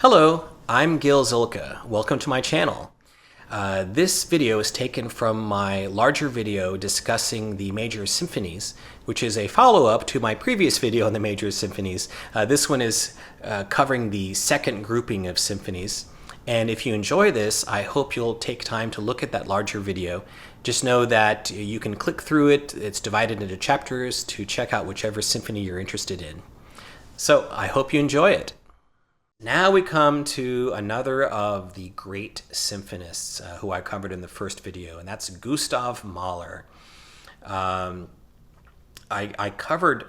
Hello, I'm Gil Zilkha. Welcome to my channel. This video is taken from my larger video discussing the major symphonies, which is a follow-up to my previous video on the major symphonies. This one is covering the second grouping of symphonies. And if you enjoy this, I hope you'll take time to look at that larger video. Just know that you can click through it. It's divided into chapters to check out whichever symphony you're interested in. So I hope you enjoy it. Now we come to another of the great symphonists who I covered in the first video, and that's Gustav Mahler. I covered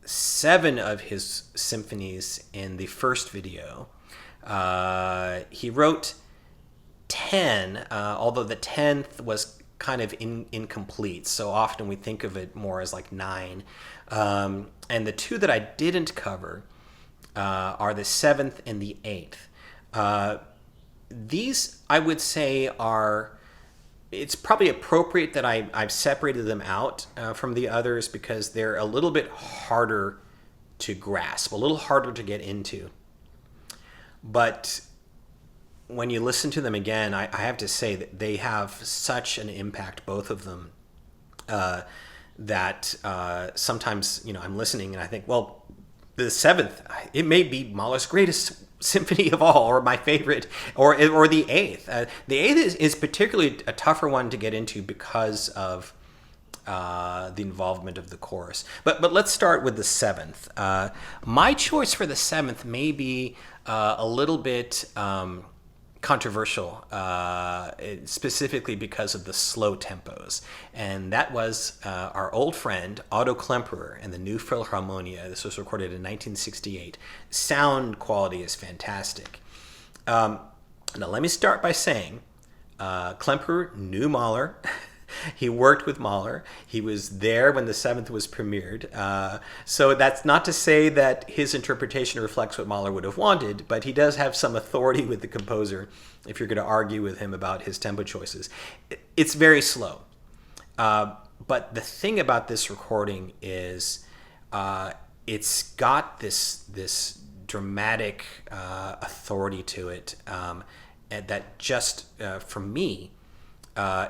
7 of his symphonies in the first video. He wrote 10, although the 10th was kind of incomplete, so often we think of it more as like 9. And the 2 that I didn't cover are the 7th and the 8th. These, I would say, it's probably appropriate that I've separated them out from the others because they're a little bit harder to grasp, a little harder to get into. But when you listen to them again, I have to say that they have such an impact, both of them, that sometimes, I'm listening and I think, well, the 7th, it may be Mahler's greatest symphony of all, or my favorite, or the 8th. The 8th is particularly a tougher one to get into because of the involvement of the chorus. But let's start with the 7th. My choice for the 7th may be a little bit controversial, specifically because of the slow tempos. And that was our old friend Otto Klemperer and the New Philharmonia. This was recorded in 1968. Sound quality is fantastic. Now let me start by saying Klemperer knew Mahler. He worked with Mahler. He was there when the 7th was premiered. So that's not to say that his interpretation reflects what Mahler would have wanted, but he does have some authority with the composer if you're going to argue with him about his tempo choices. It's very slow. But the thing about this recording is it's got this dramatic authority to it, and that just, for me,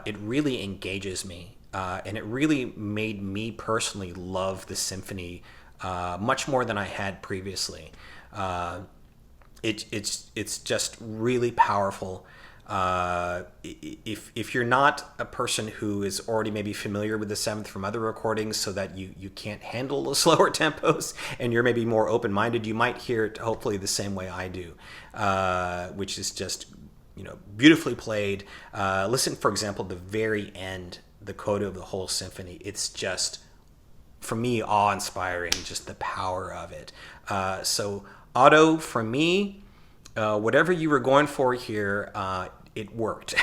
it really engages me, and it really made me personally love the symphony much more than I had previously. It's just really powerful. If you're not a person who is already maybe familiar with the 7th from other recordings, so that you can't handle the slower tempos and you're maybe more open-minded, you might hear it hopefully the same way I do, which is just beautifully played. Listen, for example, the very end, the coda of the whole symphony. It's just, for me, awe-inspiring, just the power of it. So Otto, for me, whatever you were going for here, it worked.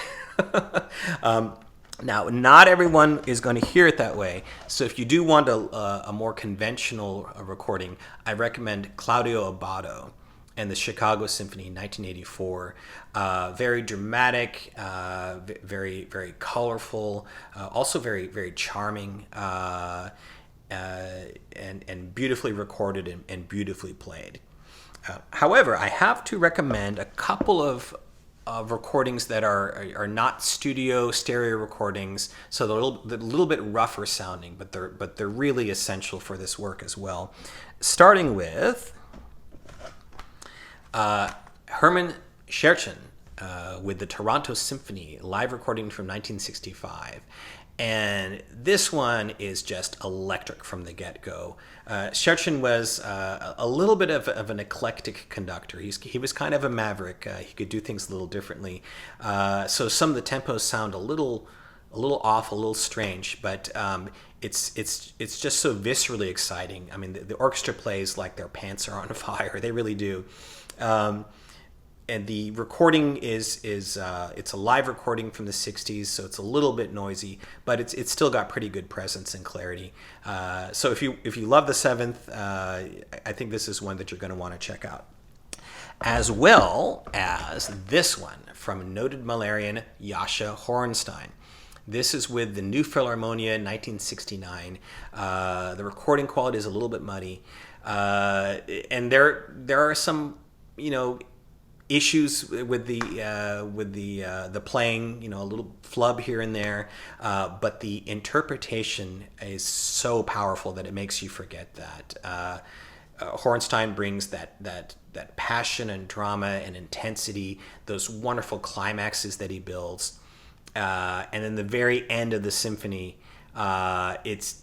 Now, not everyone is going to hear it that way. So if you do want a more conventional recording, I recommend Claudio Abbado and the Chicago Symphony in 1984. Very dramatic, very, very colorful, also very, very charming, and beautifully recorded and beautifully played. However, I have to recommend a couple of recordings that are not studio stereo recordings, so they're a little bit rougher sounding, but they're really essential for this work as well. Starting with Hermann Scherchen with the Toronto Symphony, live recording from 1965. And this one is just electric from the get-go. Scherchen was a little bit of an eclectic conductor. He was kind of a maverick. He could do things a little differently. So some of the tempos sound a little off, a little strange, but it's just so viscerally exciting. I mean, the orchestra plays like their pants are on fire. They really do. And the recording it's a live recording from the 60s, so it's a little bit noisy, but it's still got pretty good presence and clarity. So if you love the 7th, I think this is one that you're going to want to check out, as well as this one from noted Mahlerian Jascha Horenstein. This is with the New Philharmonia in 1969. The recording quality is a little bit muddy, and there are some issues with the playing, you know, a little flub here and there, but the interpretation is so powerful that it makes you forget that. Horenstein brings that passion and drama and intensity, those wonderful climaxes that he builds, and then the very end of the symphony, it's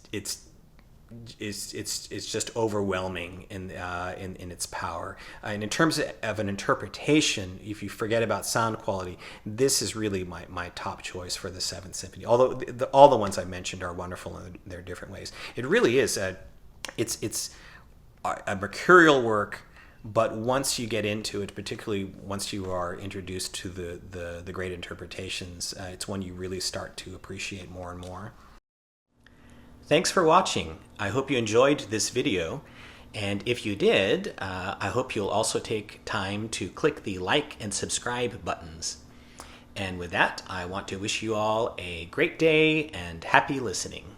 just overwhelming in its power. And in terms of an interpretation, if you forget about sound quality, this is really my top choice for the Seventh Symphony. Although all the ones I mentioned are wonderful in their different ways, it really is it's a mercurial work. But once you get into it, particularly once you are introduced to the great interpretations, it's one you really start to appreciate more and more. Thanks for watching. I hope you enjoyed this video, and if you did, I hope you'll also take time to click the like and subscribe buttons. And with that, I want to wish you all a great day and happy listening.